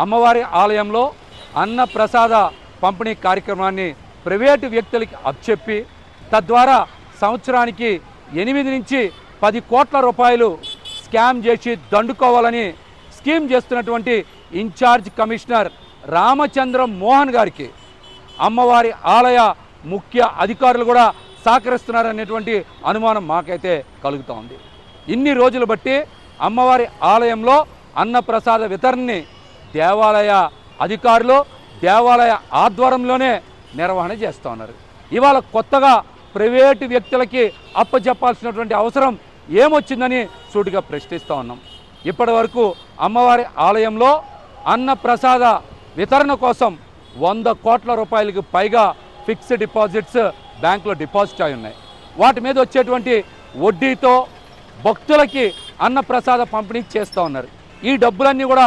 అమ్మవారి ఆలయంలో అన్న ప్రసాద పంపిణీ కార్యక్రమాన్ని ప్రైవేటు వ్యక్తులకి అప్పచెప్పి తద్వారా సంవత్సరానికి 8 నుంచి 10 కోట్ల రూపాయలు స్కామ్ చేసి దండుకోవాలని స్కీమ్ చేస్తున్నటువంటి ఇన్ఛార్జ్ కమిషనర్ రామచంద్ర మోహన్ గారికి అమ్మవారి ఆలయ ముఖ్య అధికారులు కూడా సహకరిస్తున్నారనేటువంటి అనుమానం మాకైతే కలుగుతూ ఉంది. ఇన్ని రోజులు బట్టి అమ్మవారి ఆలయంలో అన్నప్రసాద వితరణని దేవాలయ అధికారులు దేవాలయ ఆధ్వర్యంలోనే నిర్వహణ చేస్తూ ఉన్నారు. ఇవాళ కొత్తగా ప్రైవేటు వ్యక్తులకి అప్పచెప్పాల్సినటువంటి అవసరం ఏమొచ్చిందని సూటిగా ప్రశ్నిస్తూ ఉన్నాం. ఇప్పటి వరకు అమ్మవారి ఆలయంలో అన్నప్రసాద వితరణ కోసం 100 కోట్ల రూపాయలకు పైగా ఫిక్స్డ్ డిపాజిట్స్ బ్యాంకులో డిపాజిట్ అయి ఉన్నాయి. వాటి మీద వచ్చేటువంటి వడ్డీతో భక్తులకి అన్నప్రసాద పంపిణీ చేస్తూ ఉన్నారు. ఈ డబ్బులన్నీ కూడా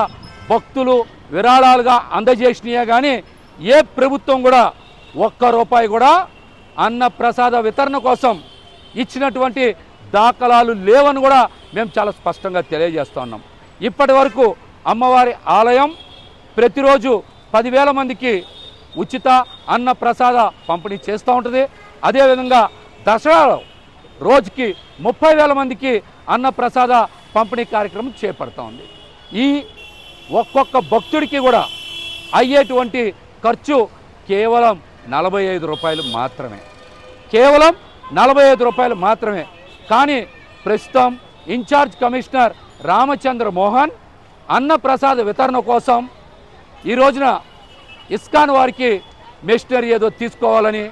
భక్తులు విరాళాలుగా అందజేసినాయే కానీ ఏ ప్రభుత్వం కూడా 1 రూపాయి కూడా అన్నప్రసాద వితరణ కోసం ఇచ్చినటువంటి దాఖలాలు లేవని కూడా మేము చాలా స్పష్టంగా తెలియజేస్తూ ఉన్నాం. ఇప్పటి వరకు అమ్మవారి ఆలయం ప్రతిరోజు 10,000 మందికి ఉచిత అన్నప్రసాద పంపిణీ చేస్తూ ఉంటుంది. అదేవిధంగా దసరాలో రోజుకి 30,000 మందికి అన్నప్రసాద పంపిణీ కార్యక్రమం చేపడుతూ ఉంది. ఈ ఒక్కొక్క భక్తుడికి కూడా అయ్యేటువంటి ఖర్చు కేవలం 45 రూపాయలు మాత్రమే, కేవలం 45 రూపాయలు మాత్రమే. కానీ ప్రస్తుతం ఇన్ఛార్జ్ కమిషనర్ రామచంద్ర మోహన్ అన్నప్రసాద వితరణ కోసం ఈ రోజున ఇస్కాన్ వారికి మెషినరీ ఏదో తీసుకోవాలని,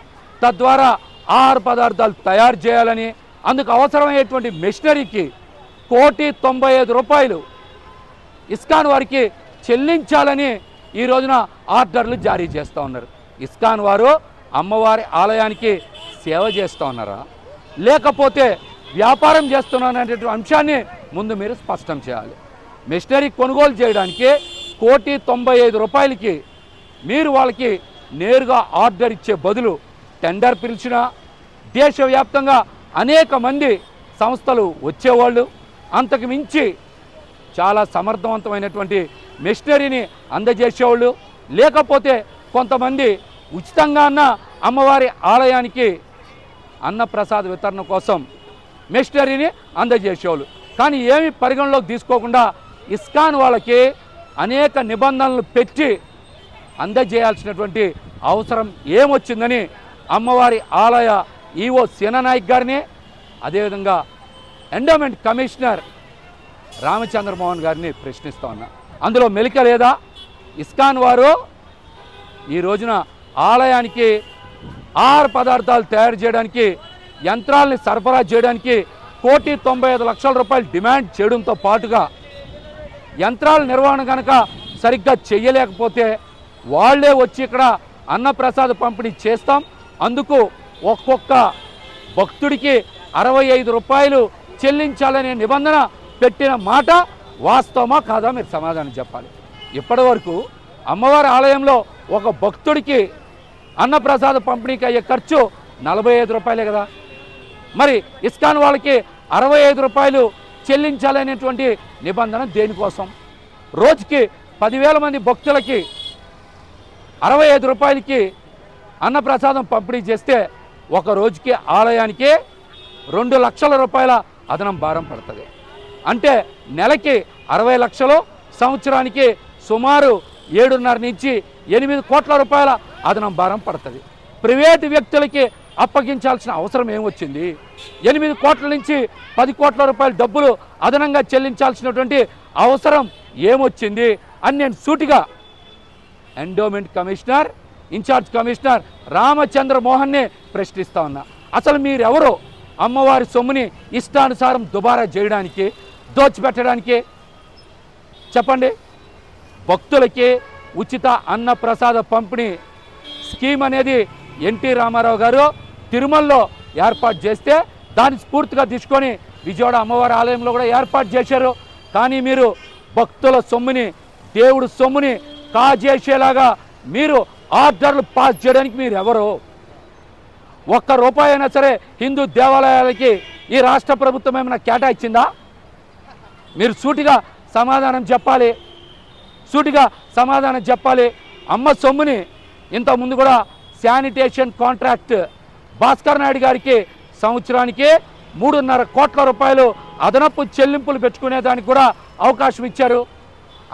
తద్వారా ఆహార పదార్థాలు తయారు చేయాలని, అందుకు అవసరమయ్యేటువంటి మెషినరీకి 1,95 రూపాయలు ఇస్కాన్ వారికి చెల్లించాలని ఈ రోజున ఆర్డర్లు జారీ చేస్తూ ఉన్నారు. ఇస్కాన్ వారు అమ్మవారి ఆలయానికి సేవ చేస్తూ ఉన్నారా, లేకపోతే వ్యాపారం చేస్తున్నారనేటువంటి అంశాన్ని ముందు మీరు స్పష్టం చేయాలి. మెషినరీ కొనుగోలు చేయడానికి 1,95 రూపాయలకి మీరు వాళ్ళకి నేరుగా ఆర్డర్ ఇచ్చే బదులు టెండర్ పిలిచినా దేశవ్యాప్తంగా అనేక మంది సంస్థలు వచ్చేవాళ్ళు, అంతకు మించి చాలా సమర్థవంతమైనటువంటి మెషినరీని అందజేసేవాళ్ళు, లేకపోతే కొంతమంది ఉచితంగా అన్న అమ్మవారి ఆలయానికి అన్నప్రసాద వితరణ కోసం మెషినరీని అందజేసేవాళ్ళు. కానీ ఏమి పరిగణలోకి తీసుకోకుండా ఇస్కాన్ వాళ్ళకి అనేక నిబంధనలు పెట్టి అందజేయాల్సినటువంటి అవసరం ఏమొచ్చిందని అమ్మవారి ఆలయ ఈవో సీనానాయక్ గారిని, అదేవిధంగా ఎండోమెంట్ కమిషనర్ రామచంద్ర మోహన్ గారిని ప్రశ్నిస్తూ ఉన్నా. అందులో మెలిక లేదా? ఇస్కాన్ వారు ఈ రోజున ఆలయానికి ఆహార పదార్థాలు తయారు చేయడానికి యంత్రాలని సరఫరా చేయడానికి 1,95 లక్షల రూపాయలు డిమాండ్ చేయడంతో పాటుగా యంత్రాల నిర్వహణ కనుక సరిగ్గా చేయలేకపోతే వాళ్ళే వచ్చి ఇక్కడ అన్నప్రసాద పంపిణీ చేస్తాం, అందుకు ఒక్కొక్క భక్తుడికి 65 రూపాయలు చెల్లించాలనే నిబంధన పెట్టిన మాట వాస్తవమా కాదా మీరు సమాధానం చెప్పాలి. ఇప్పటి వరకు అమ్మవారి ఆలయంలో ఒక భక్తుడికి అన్నప్రసాద పంపిణీకి అయ్యే ఖర్చు 45 రూపాయలే కదా. మరి ఇస్కాన్ వాళ్ళకి 65 రూపాయలు చెల్లించాలనేటువంటి నిబంధన దేనికోసం? రోజుకి 10,000 మంది భక్తులకి 65 రూపాయలకి అన్నప్రసాదం పంపిణీ చేస్తే ఒక రోజుకి ఆలయానికి 2 లక్షల రూపాయల అదనం భారం పడుతుంది. అంటే నెలకి 60 లక్షలు, సంవత్సరానికి సుమారు 7.5 నుంచి 8 కోట్ల రూపాయల అదనం భారం పడుతుంది. ప్రైవేటు వ్యక్తులకి అప్పగించాల్సిన అవసరం ఏమొచ్చింది? 8 కోట్ల నుంచి 10 కోట్ల రూపాయల డబ్బులు అదనంగా చెల్లించాల్సినటువంటి అవసరం ఏమొచ్చింది అని నేను సూటిగా endowment commissioner, incharge commissioner Ramachandra మోహన్ని ప్రశ్నిస్తా ఉన్నా. అసలు మీరెవరో అమ్మవారి సొమ్ముని ఇష్టానుసారం దుబారా చేయడానికి, దోచిపెట్టడానికి? చెప్పండి. భక్తులకి ఉచిత అన్నప్రసాద పంపిణీ స్కీమ్ అనేది ఎన్టీ రామారావు గారు తిరుమలలో ఏర్పాటు చేస్తే దాన్ని స్ఫూర్తిగా తీసుకొని విజయవాడ అమ్మవారి ఆలయంలో కూడా ఏర్పాటు చేశారు. కానీ మీరు భక్తుల సొమ్ముని, దేవుడు సొమ్ముని కాజేసేలాగా మీరు ఆర్డర్లు పాస్ చేయడానికి మీరు ఎవరు? 1 రూపాయి అయినా సరే హిందూ దేవాలయాలకి ఈ రాష్ట్ర ప్రభుత్వం ఏమైనా కేటాయించిందా? మీరు సూటిగా సమాధానం చెప్పాలి. సూటిగా సమాధానం చెప్పాలి. అమ్మ సొమ్ముని ఇంతకుముందు కూడా శానిటేషన్ కాంట్రాక్ట్ భాస్కర్ నాయుడు గారికి సంవత్సరానికి 3.5 కోట్ల రూపాయలు అదనపు చెల్లింపులు పెట్టుకునేదానికి కూడా అవకాశం ఇచ్చారు.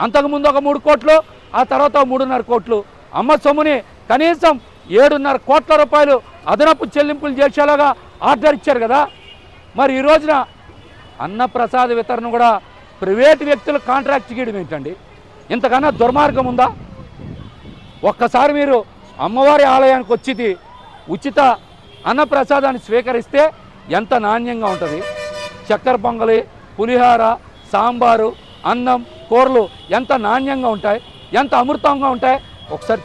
అంతకుముందు ఒక 3 కోట్లు, ఆ తర్వాత 3.5 కోట్లు. అమ్మ సొమ్ముని కనీసం 7.5 కోట్ల రూపాయలు అదనపు చెల్లింపులు చేసేలాగా ఆర్డర్ ఇచ్చారు కదా. మరి ఈ రోజున అన్నప్రసాద వితరణ కూడా ప్రైవేటు వ్యక్తులు కాంట్రాక్ట్ చేయడం ఏంటండి? ఇంతకన్నా దుర్మార్గం ఉందా? ఒక్కసారి మీరు అమ్మవారి ఆలయానికి వచ్చి ఉచిత అన్నప్రసాదాన్ని స్వీకరిస్తే ఎంత నాణ్యంగా ఉంటుంది. చక్కెర పొంగలి, పులిహార, సాంబారు, అన్నం, కూరలు ఎంత నాణ్యంగా ఉంటాయి, ఎంత అమృతంగా ఉంటాయి. ఒకసారి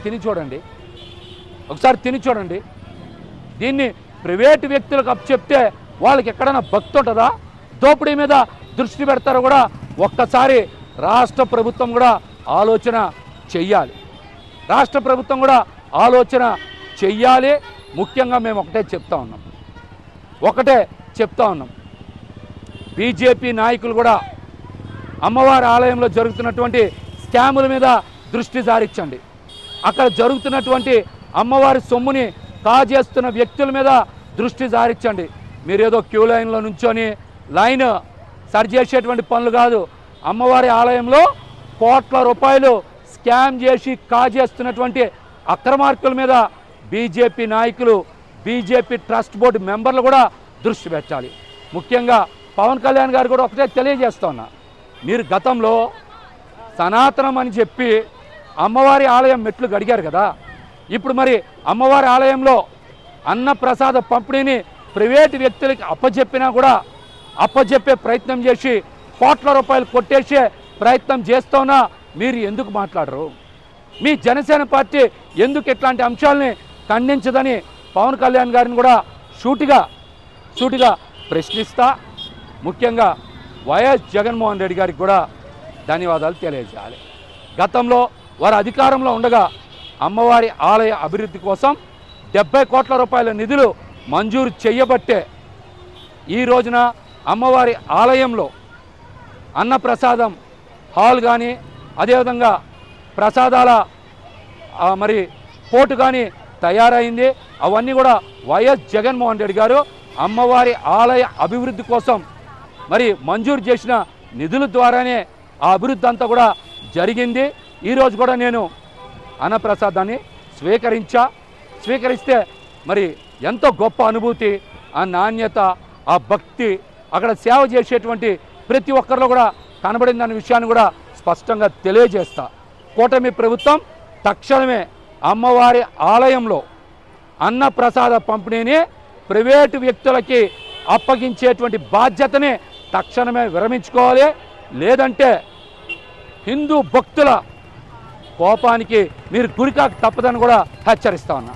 తిని చూడండి. దీన్ని ప్రైవేటు వ్యక్తులకు అప్పచెప్తే వాళ్ళకి ఎక్కడైనా భక్తి ఉంటుందా? దోపిడీ మీద దృష్టి పెడతారో కూడా ఒక్కసారి రాష్ట్ర ప్రభుత్వం కూడా ఆలోచన చెయ్యాలి. ముఖ్యంగా మేము ఒకటే చెప్తా ఉన్నాం. బీజేపీ నాయకులు కూడా అమ్మవారి ఆలయంలో జరుగుతున్నటువంటి స్కాముల మీద దృష్టి సారించండి. అక్కడ జరుగుతున్నటువంటి అమ్మవారి సొమ్ముని కాజేస్తున్న వ్యక్తుల మీద దృష్టి సారించండి. మీరేదో క్యూ లైన్లో నుంచొని లైన్ సరి చేసేటువంటి పనులు కాదు. అమ్మవారి ఆలయంలో కోట్ల రూపాయలు స్కామ్ చేసి కాజేస్తున్నటువంటి అక్రమార్కుల మీద బీజేపీ నాయకులు, బీజేపీ ట్రస్ట్ బోర్డు మెంబర్లు కూడా దృష్టి పెట్టాలి. ముఖ్యంగా పవన్ కళ్యాణ్ గారు కూడా ఒకటే తెలియజేస్తా ఉన్నా. మీరు గతంలో సనాతనం అని చెప్పి అమ్మవారి ఆలయం మెట్లు గడిగారు కదా. ఇప్పుడు మరి అమ్మవారి ఆలయంలో అన్నప్రసాద పంపిణీని ప్రైవేటు వ్యక్తులకి అప్పచెప్పే ప్రయత్నం చేసి కోట్ల రూపాయలు కొట్టేసే ప్రయత్నం చేస్తున్నా మీరు ఎందుకు మాట్లాడరు? మీ జనసేన పార్టీ ఎందుకు ఇట్లాంటి అంశాలని ఖండించదని పవన్ కళ్యాణ్ గారిని కూడా సూటిగా ప్రశ్నిస్తా. ముఖ్యంగా వైఎస్ జగన్మోహన్ రెడ్డి గారికి కూడా ధన్యవాదాలు తెలియజేయాలి. గతంలో వారు అధికారంలో ఉండగా అమ్మవారి ఆలయ అభివృద్ధి కోసం 70 కోట్ల రూపాయల నిధులు మంజూరు చేయబట్టే ఈ రోజున అమ్మవారి ఆలయంలో అన్నప్రసాదం హాల్ కానీ, అదేవిధంగా ప్రసాదాల మరి పోటు కానీ తయారైంది. అవన్నీ కూడా వైఎస్ జగన్మోహన్ రెడ్డి గారు అమ్మవారి ఆలయ అభివృద్ధి కోసం మరి మంజూరు చేసిన నిధుల ద్వారానే ఆ అభివృద్ధి అంతా కూడా జరిగింది. ఈరోజు కూడా నేను అన్నప్రసాదాన్ని స్వీకరిస్తే మరి ఎంతో గొప్ప అనుభూతి, ఆ నాణ్యత, ఆ భక్తి అక్కడ సేవ చేసేటువంటి ప్రతి ఒక్కరిలో కూడా కనబడిందనే విషయాన్ని కూడా స్పష్టంగా తెలియజేస్తా. కూటమి ప్రభుత్వం తక్షణమే అమ్మవారి ఆలయంలో అన్నప్రసాద పంపిణీని ప్రైవేటు వ్యక్తులకి అప్పగించేటువంటి బాధ్యతని తక్షణమే విరమించుకోవాలి. లేదంటే హిందూ భక్తుల కోపానికి మీరు గురికాక తప్పదని కూడా హెచ్చరిస్తా ఉన్నా.